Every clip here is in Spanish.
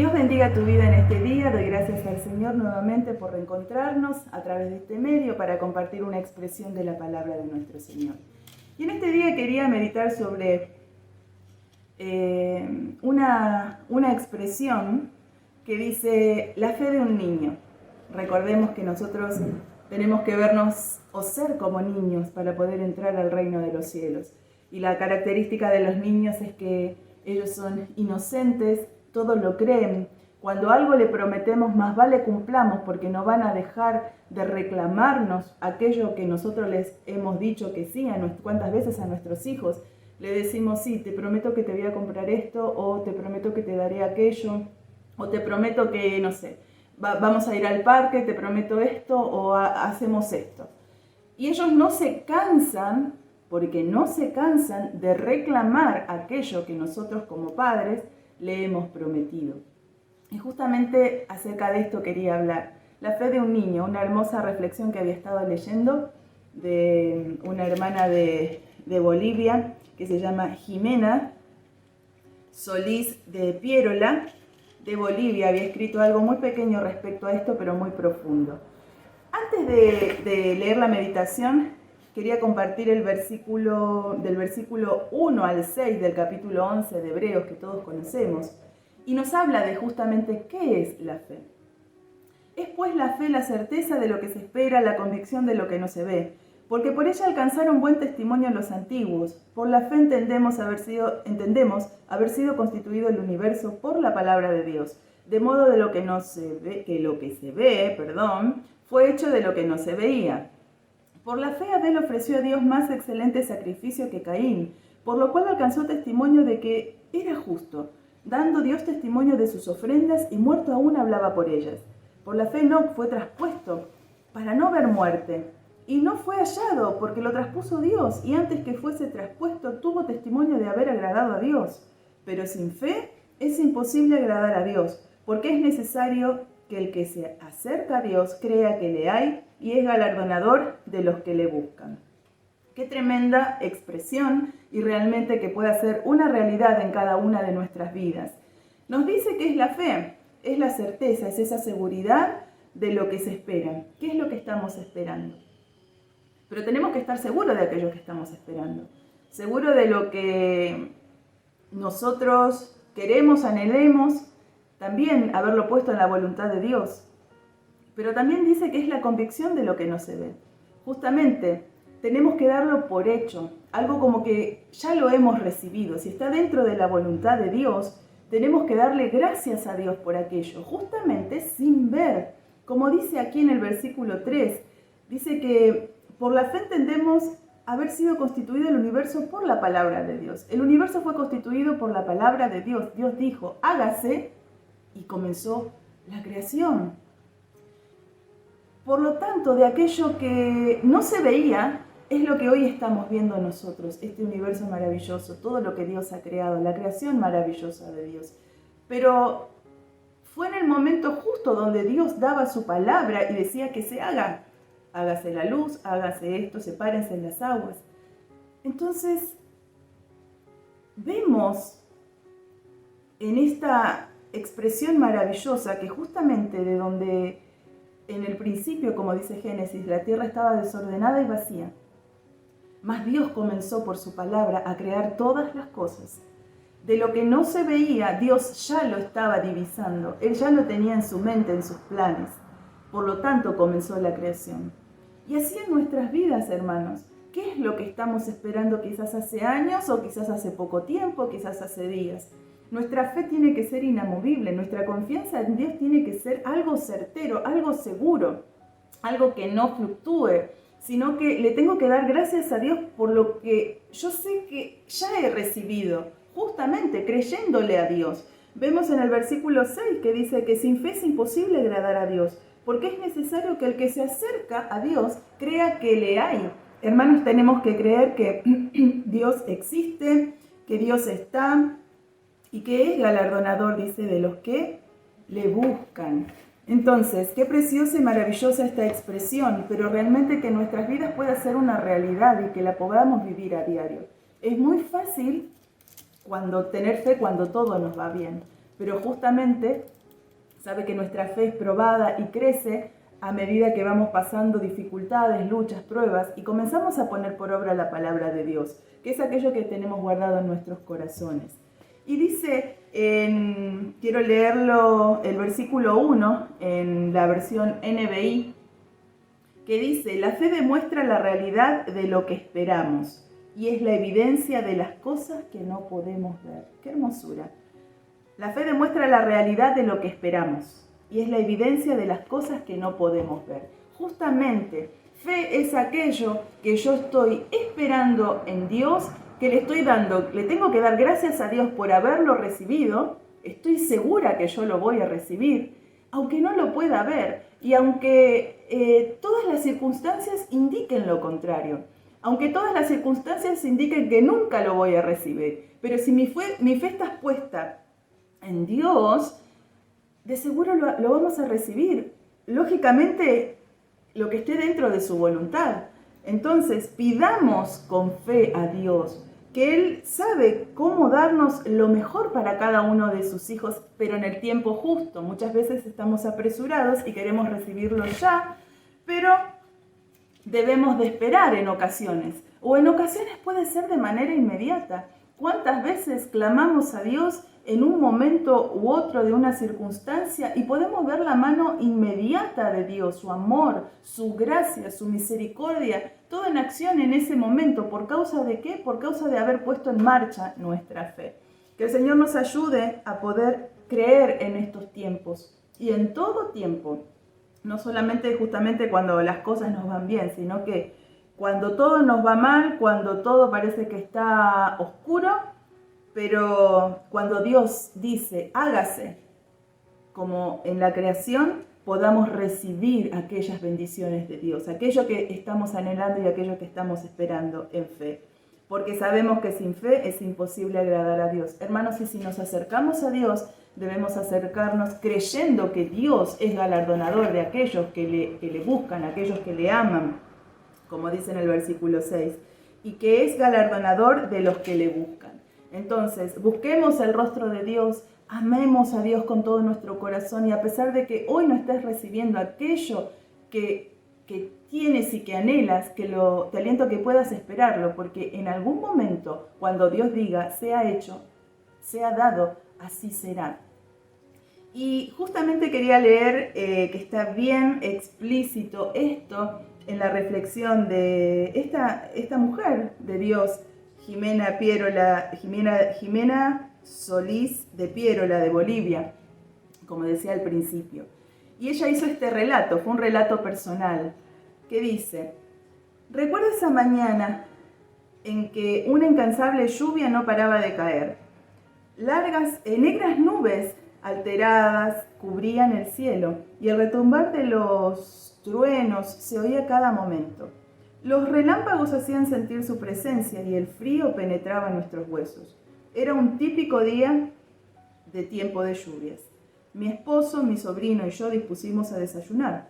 Dios bendiga tu vida en este día. Doy gracias al Señor nuevamente por reencontrarnos a través de este medio para compartir una expresión de la palabra de nuestro Señor. Y en este día quería meditar sobre una expresión que dice la fe de un niño. Recordemos que nosotros tenemos que vernos o ser como niños para poder entrar al reino de los cielos. Y la característica de los niños es que ellos son inocentes, todo lo creen. Cuando algo le prometemos, más vale cumplamos, porque no van a dejar de reclamarnos aquello que nosotros les hemos dicho que sí. ¿Cuántas veces a nuestros hijos le decimos, sí, te prometo que te voy a comprar esto, o te prometo que te daré aquello, o te prometo que, no sé, vamos a ir al parque, te prometo esto, o hacemos esto? Y ellos no se cansan, porque no se cansan de reclamar aquello que nosotros como padres le hemos prometido. Y justamente acerca de esto quería hablar. La fe de un niño, una hermosa reflexión que había estado leyendo de una hermana de Bolivia que se llama Jimena Solís de Pierola, de Bolivia. Había escrito algo muy pequeño respecto a esto, pero muy profundo. Antes de leer la meditación, quería compartir el versículo del versículo 1 al 6 del capítulo 11 de Hebreos, que todos conocemos, y nos habla de justamente qué es la fe. Es pues la fe la certeza de lo que se espera, la convicción de lo que no se ve, porque por ella alcanzaron buen testimonio los antiguos. Por la fe entendemos haber sido constituido el universo por la palabra de Dios, de modo de lo que no se ve, que lo que se ve, fue hecho de lo que no se veía. Por la fe Abel ofreció a Dios más excelente sacrificio que Caín, por lo cual alcanzó testimonio de que era justo, dando Dios testimonio de sus ofrendas, y muerto aún hablaba por ellas. Por la fe Enoc fue traspuesto para no ver muerte, y no fue hallado porque lo traspuso Dios, y antes que fuese traspuesto tuvo testimonio de haber agradado a Dios. Pero sin fe es imposible agradar a Dios, porque es necesario que el que se acerca a Dios crea que le hay y es galardonador de los que le buscan. Qué tremenda expresión, y realmente que pueda ser una realidad en cada una de nuestras vidas. Nos dice que es la fe, es la certeza, es esa seguridad de lo que se espera. ¿Qué es lo que estamos esperando? Pero tenemos que estar seguros de aquello que estamos esperando, seguros de lo que nosotros queremos, anhelemos, también haberlo puesto en la voluntad de Dios. Pero también dice que es la convicción de lo que no se ve. Justamente, tenemos que darlo por hecho, algo como que ya lo hemos recibido. Si está dentro de la voluntad de Dios, tenemos que darle gracias a Dios por aquello, justamente sin ver. Como dice aquí en el versículo 3, dice que por la fe entendemos haber sido constituido el universo por la palabra de Dios. El universo fue constituido por la palabra de Dios. Dios dijo, hágase, y comenzó la creación. Por lo tanto, de aquello que no se veía, es lo que hoy estamos viendo nosotros, este universo maravilloso, todo lo que Dios ha creado, la creación maravillosa de Dios. Pero fue en el momento justo donde Dios daba su palabra y decía que se haga. Hágase la luz, hágase esto, sepárense las aguas. Entonces, vemos en esta expresión maravillosa que justamente de donde en el principio, como dice Génesis, la tierra estaba desordenada y vacía, mas Dios comenzó por su palabra a crear todas las cosas. De lo que no se veía, Dios ya lo estaba divisando, Él ya lo tenía en su mente, en sus planes. Por lo tanto, comenzó la creación. Y así en nuestras vidas, hermanos, ¿qué es lo que estamos esperando quizás hace años o quizás hace poco tiempo, quizás hace días? Nuestra fe tiene que ser inamovible, nuestra confianza en Dios tiene que ser algo certero, algo seguro, algo que no fluctúe, sino que le tengo que dar gracias a Dios por lo que yo sé que ya he recibido, justamente creyéndole a Dios. Vemos en el versículo 6 que dice que sin fe es imposible agradar a Dios, porque es necesario que el que se acerca a Dios crea que le hay. Hermanos, tenemos que creer que Dios existe, que Dios está y que es galardonador, dice, de los que le buscan. Entonces, qué preciosa y maravillosa esta expresión, pero realmente que en nuestras vidas pueda ser una realidad y que la podamos vivir a diario. Es muy fácil tener fe cuando todo nos va bien, pero justamente sabe que nuestra fe es probada y crece a medida que vamos pasando dificultades, luchas, pruebas y comenzamos a poner por obra la palabra de Dios, que es aquello que tenemos guardado en nuestros corazones. Y dice, quiero leerlo, el versículo 1 en la versión NBI, que dice: la fe demuestra la realidad de lo que esperamos y es la evidencia de las cosas que no podemos ver. ¡Qué hermosura! La fe demuestra la realidad de lo que esperamos y es la evidencia de las cosas que no podemos ver. Justamente, fe es aquello que yo estoy esperando en Dios, que le tengo que dar gracias a Dios por haberlo recibido. Estoy segura que yo lo voy a recibir, aunque no lo pueda ver y aunque todas las circunstancias indiquen lo contrario, aunque todas las circunstancias indiquen que nunca lo voy a recibir. Pero si mi fe está puesta en Dios, de seguro lo vamos a recibir. Lógicamente, lo que esté dentro de su voluntad. Entonces, pidamos con fe a Dios, que Él sabe cómo darnos lo mejor para cada uno de sus hijos, pero en el tiempo justo. Muchas veces estamos apresurados y queremos recibirlo ya, pero debemos de esperar en ocasiones, o en ocasiones puede ser de manera inmediata. ¿Cuántas veces clamamos a Dios en un momento u otro de una circunstancia y podemos ver la mano inmediata de Dios, su amor, su gracia, su misericordia, todo en acción en ese momento? ¿Por causa de qué? Por causa de haber puesto en marcha nuestra fe. Que el Señor nos ayude a poder creer en estos tiempos y en todo tiempo, no solamente justamente cuando las cosas nos van bien, sino que cuando todo nos va mal, cuando todo parece que está oscuro, pero cuando Dios dice, hágase, como en la creación, podamos recibir aquellas bendiciones de Dios, aquello que estamos anhelando y aquello que estamos esperando en fe. Porque sabemos que sin fe es imposible agradar a Dios. Hermanos, y si nos acercamos a Dios, debemos acercarnos creyendo que Dios es galardonador de aquellos que le buscan, aquellos que le aman, como dice en el versículo 6, y que es galardonador de los que le buscan. Entonces, busquemos el rostro de Dios, amemos a Dios con todo nuestro corazón y a pesar de que hoy no estés recibiendo aquello que tienes y que anhelas, te aliento a que puedas esperarlo, porque en algún momento, cuando Dios diga, sea hecho, sea dado, así será. Y justamente quería leer que está bien explícito esto en la reflexión de esta mujer de Dios, Jimena Solís de Pierola, de Bolivia, como decía al principio. Y ella hizo este relato, fue un relato personal, que dice: recuerdo esa mañana en que una incansable lluvia no paraba de caer. Negras nubes alteradas cubrían el cielo y el retumbar de los truenos se oía a cada momento. Los relámpagos hacían sentir su presencia y el frío penetraba en nuestros huesos. Era un típico día de tiempo de lluvias. Mi esposo, mi sobrino y yo dispusimos a desayunar.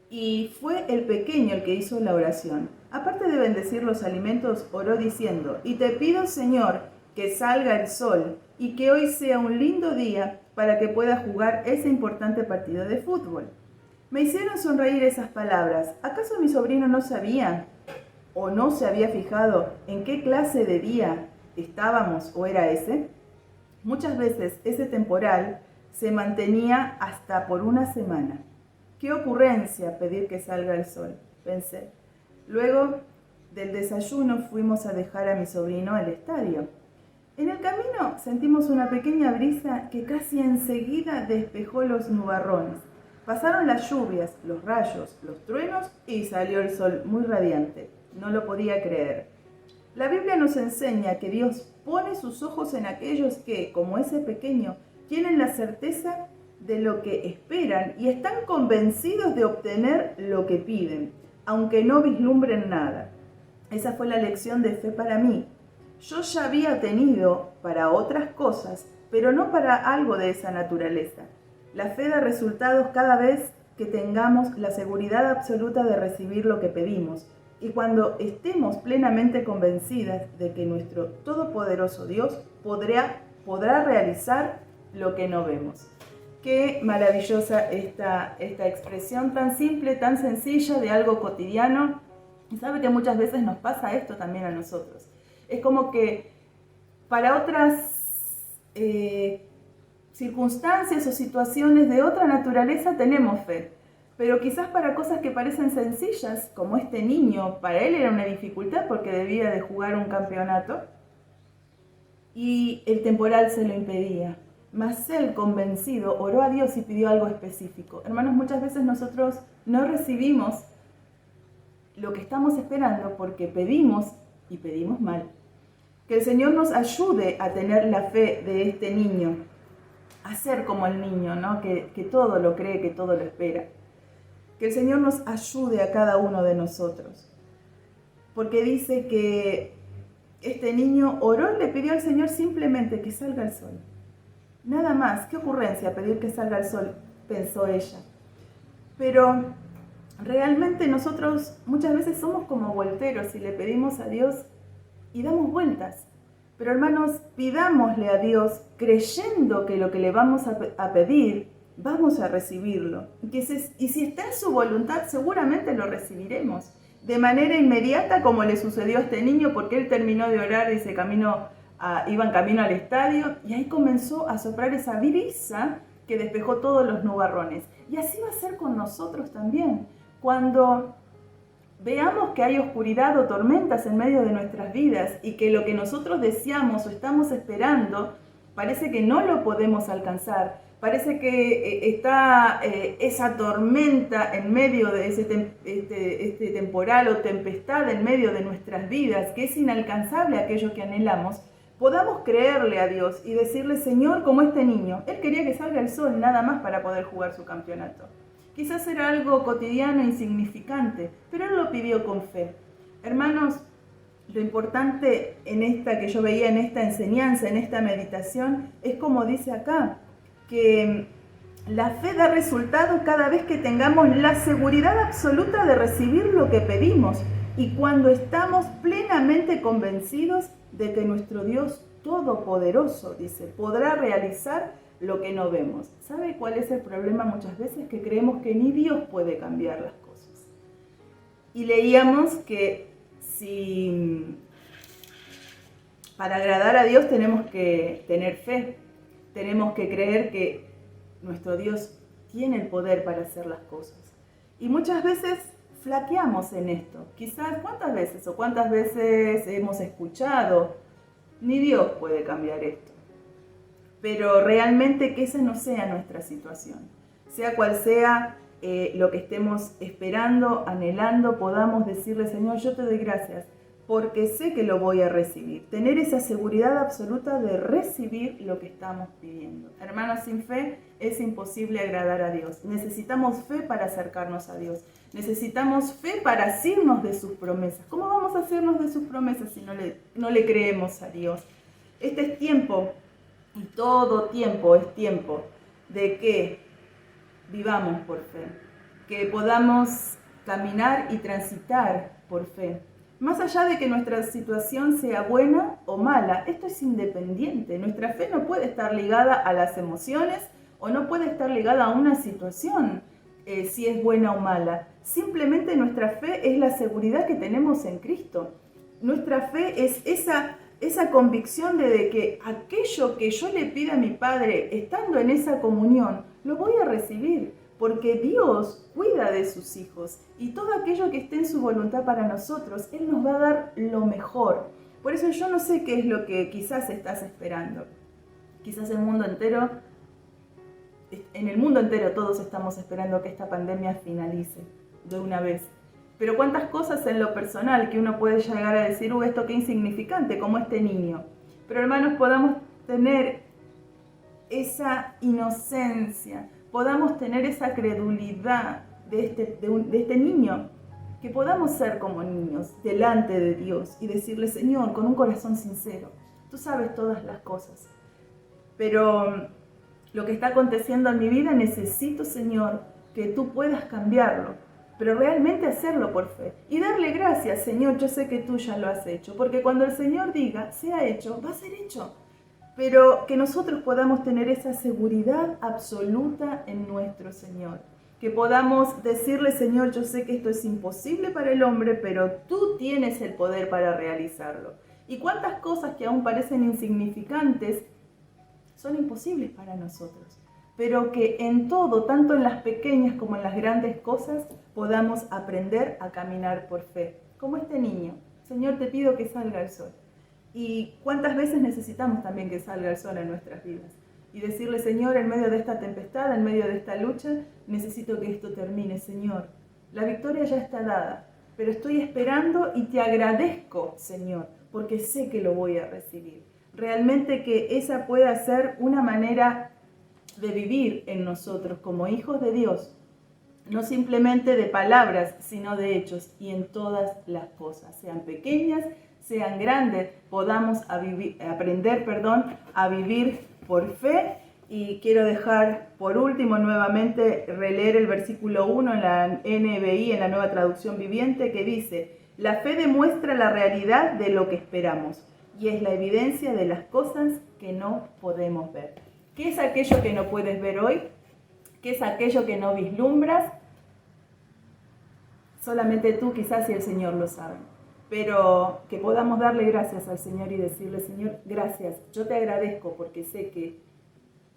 Y fue el pequeño el que hizo la oración. Aparte de bendecir los alimentos, oró diciendo: y te pido, Señor, que salga el sol y que hoy sea un lindo día para que pueda jugar ese importante partido de fútbol. Me hicieron sonreír esas palabras. ¿Acaso mi sobrino no sabía o no se había fijado en qué clase de día estábamos o era ese? Muchas veces ese temporal se mantenía hasta por una semana. ¡Qué ocurrencia pedir que salga el sol!, pensé. Luego del desayuno fuimos a dejar a mi sobrino al estadio. En el camino sentimos una pequeña brisa que casi enseguida despejó los nubarrones. Pasaron las lluvias, los rayos, los truenos y salió el sol muy radiante. No lo podía creer. La Biblia nos enseña que Dios pone sus ojos en aquellos que, como ese pequeño, tienen la certeza de lo que esperan y están convencidos de obtener lo que piden, aunque no vislumbren nada. Esa fue la lección de fe para mí. Yo ya había tenido para otras cosas, pero no para algo de esa naturaleza. La fe da resultados cada vez que tengamos la seguridad absoluta de recibir lo que pedimos y cuando estemos plenamente convencidas de que nuestro todopoderoso Dios podrá realizar lo que no vemos. Qué maravillosa esta expresión tan simple, tan sencilla de algo cotidiano. Y sabe que muchas veces nos pasa esto también a nosotros. Es como que para otras circunstancias o situaciones de otra naturaleza tenemos fe. Pero quizás para cosas que parecen sencillas, como este niño, para él era una dificultad porque debía de jugar un campeonato y el temporal se lo impedía. Mas él, convencido, oró a Dios y pidió algo específico. Hermanos, muchas veces nosotros no recibimos lo que estamos esperando porque pedimos y pedimos mal. Que el Señor nos ayude a tener la fe de este niño, a ser como el niño, ¿no? Que todo lo cree, que todo lo espera. Que el Señor nos ayude a cada uno de nosotros. Porque dice que este niño oró y le pidió al Señor simplemente que salga el sol. Nada más, qué ocurrencia pedir que salga el sol, pensó ella. Pero realmente nosotros muchas veces somos como volteros y le pedimos a Dios y damos vueltas. Pero hermanos, pidámosle a Dios creyendo que lo que le vamos a pedir, vamos a recibirlo. Y si está en su voluntad, seguramente lo recibiremos. De manera inmediata, como le sucedió a este niño, porque él terminó de orar y iba en camino al estadio, y ahí comenzó a soplar esa brisa que despejó todos los nubarrones. Y así va a ser con nosotros también. Cuando veamos que hay oscuridad o tormentas en medio de nuestras vidas y que lo que nosotros deseamos o estamos esperando parece que no lo podemos alcanzar, parece que está esa tormenta en medio de este temporal o tempestad en medio de nuestras vidas, que es inalcanzable aquello que anhelamos, podamos creerle a Dios y decirle: Señor, como este niño, él quería que salga el sol nada más para poder jugar su campeonato. Quizás era algo cotidiano, insignificante, pero él lo pidió con fe. Hermanos, lo importante que yo veía en esta enseñanza, en esta meditación, es como dice acá, que la fe da resultado cada vez que tengamos la seguridad absoluta de recibir lo que pedimos y cuando estamos plenamente convencidos de que nuestro Dios Todopoderoso, dice, podrá realizar lo que no vemos. ¿Sabe cuál es el problema muchas veces? Que creemos que ni Dios puede cambiar las cosas. Y leíamos que para agradar a Dios tenemos que tener fe, tenemos que creer que nuestro Dios tiene el poder para hacer las cosas. Y muchas veces flaqueamos en esto. Quizás cuántas veces hemos escuchado: ni Dios puede cambiar esto. Pero realmente que esa no sea nuestra situación. Sea cual sea lo que estemos esperando, anhelando, podamos decirle: Señor, yo te doy gracias porque sé que lo voy a recibir. Tener esa seguridad absoluta de recibir lo que estamos pidiendo. Hermanos, sin fe es imposible agradar a Dios. Necesitamos fe para acercarnos a Dios. Necesitamos fe para asirnos de sus promesas. ¿Cómo vamos a asirnos de sus promesas si no le creemos a Dios? Este es tiempo, y todo tiempo es tiempo, de que vivamos por fe, que podamos caminar y transitar por fe. Más allá de que nuestra situación sea buena o mala, esto es independiente. Nuestra fe no puede estar ligada a las emociones o no puede estar ligada a una situación, si es buena o mala. Simplemente nuestra fe es la seguridad que tenemos en Cristo. Nuestra fe es esa convicción de que aquello que yo le pida a mi Padre, estando en esa comunión, lo voy a recibir. Porque Dios cuida de sus hijos y todo aquello que esté en su voluntad para nosotros, Él nos va a dar lo mejor. Por eso yo no sé qué es lo que quizás estás esperando. Quizás en el mundo entero todos estamos esperando que esta pandemia finalice de una vez. Pero cuántas cosas en lo personal que uno puede llegar a decir: esto qué insignificante, como este niño. Pero hermanos, podamos tener esa inocencia, podamos tener esa credulidad de este niño, que podamos ser como niños delante de Dios y decirle: Señor, con un corazón sincero, tú sabes todas las cosas, pero lo que está aconteciendo en mi vida necesito, Señor, que tú puedas cambiarlo, pero realmente hacerlo por fe y darle gracias: Señor, yo sé que tú ya lo has hecho, porque cuando el Señor diga sea hecho, va a ser hecho. pero que nosotros podamos tener esa seguridad absoluta en nuestro Señor. Que podamos decirle, Señor, yo sé que esto es imposible para el hombre, pero tú tienes el poder para realizarlo. Y cuántas cosas que aún parecen insignificantes son imposibles para nosotros. Pero que en todo, tanto en las pequeñas como en las grandes cosas, podamos aprender a caminar por fe. Como este niño, Señor, te pido que salga el sol. Y cuántas veces necesitamos también que salga el sol en nuestras vidas. Y decirle, Señor, en medio de esta tempestad, en medio de esta lucha, necesito que esto termine, Señor. La victoria ya está dada, pero estoy esperando y te agradezco, Señor, porque sé que lo voy a recibir. Realmente que esa pueda ser una manera de vivir en nosotros como hijos de Dios, no simplemente de palabras, sino de hechos, y en todas las cosas, sean pequeñas, sean grandes, podamos aprender a vivir por fe. Y quiero dejar por último nuevamente releer el versículo 1 en la NBI, en la Nueva Traducción Viviente, que dice: la fe demuestra la realidad de lo que esperamos y es la evidencia de las cosas que no podemos ver. ¿Qué es aquello que no puedes ver hoy? ¿Qué es aquello que no vislumbras? Solamente tú quizás y el Señor lo saben. Pero que podamos darle gracias al Señor y decirle, Señor, gracias, yo te agradezco porque sé que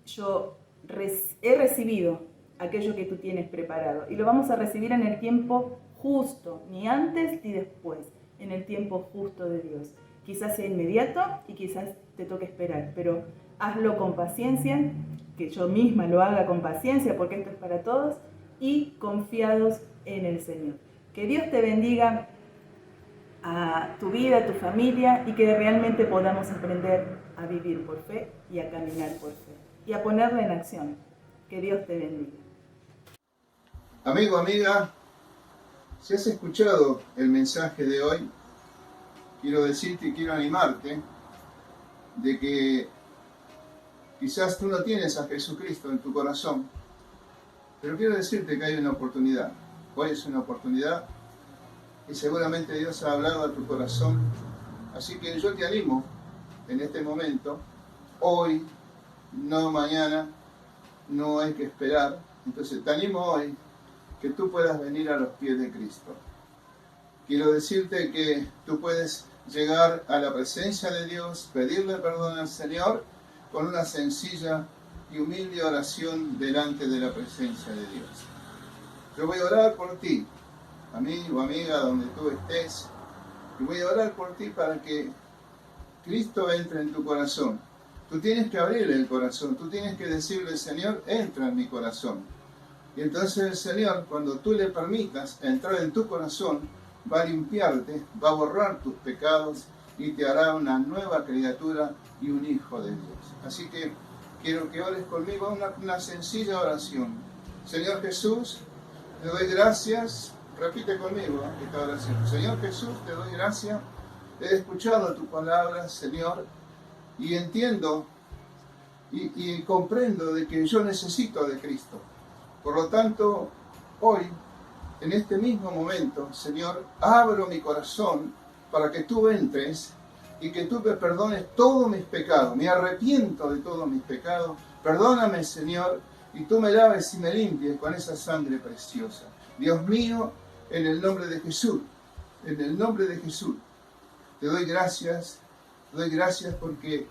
yo he recibido aquello que tú tienes preparado. Y lo vamos a recibir en el tiempo justo, ni antes ni después, en el tiempo justo de Dios. Quizás sea inmediato y quizás te toque esperar, pero hazlo con paciencia, que yo misma lo haga con paciencia, porque esto es para todos, y confiados en el Señor. Que Dios te bendiga a tu vida, a tu familia, y que realmente podamos aprender a vivir por fe y a caminar por fe y a ponerla en acción. Que Dios te bendiga. Amigo, amiga, si has escuchado el mensaje de hoy, quiero decirte y quiero animarte de que quizás tú no tienes a Jesucristo en tu corazón, pero quiero decirte que hay una oportunidad. Hoy es una oportunidad y seguramente Dios ha hablado a tu corazón. Así que yo te animo en este momento, hoy, no mañana, no hay que esperar. Entonces te animo hoy que tú puedas venir a los pies de Cristo. Quiero decirte que tú puedes llegar a la presencia de Dios, pedirle perdón al Señor con una sencilla y humilde oración delante de la presencia de Dios. Yo voy a orar por ti, amigo, amiga, donde tú estés, y voy a orar por ti para que Cristo entre en tu corazón. Tú tienes que abrirle el corazón, tú tienes que decirle, Señor, entra en mi corazón. Y entonces el Señor, cuando tú le permitas entrar en tu corazón, va a limpiarte, va a borrar tus pecados y te hará una nueva criatura y un hijo de Dios. Así que quiero que ores conmigo una sencilla oración. Señor Jesús, te doy gracias. Repite conmigo esta oración. Señor Jesús, te doy gracias. He escuchado tu palabra, Señor, y entiendo y comprendo de que yo necesito de Cristo. Por lo tanto, hoy, en este mismo momento, Señor, abro mi corazón para que tú entres y que tú me perdones todos mis pecados. Me arrepiento de todos mis pecados. Perdóname, Señor, y tú me laves y me limpies con esa sangre preciosa. Dios mío, en el nombre de Jesús, en el nombre de Jesús, te doy gracias porque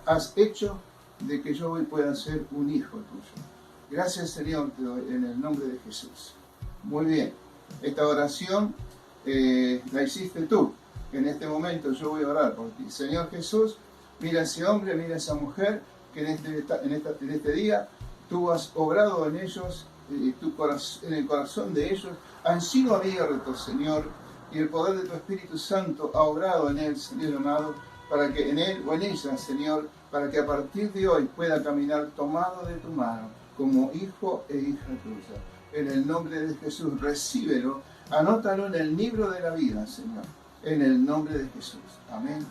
has hecho de que yo hoy pueda ser un hijo tuyo. Gracias, Señor, te doy en el nombre de Jesús. Muy bien, esta oración la hiciste tú. En este momento yo voy a orar por ti. Señor Jesús, mira a ese hombre, mira a esa mujer que en este día tú has obrado en ellos, en el corazón de ellos, han sido abiertos, Señor, y el poder de tu Espíritu Santo ha obrado en él, Señor amado, para que en él o en ella, Señor, para que a partir de hoy pueda caminar tomado de tu mano, como hijo e hija tuya. En el nombre de Jesús, recíbelo, anótalo en el libro de la vida, Señor. En el nombre de Jesús. Amén.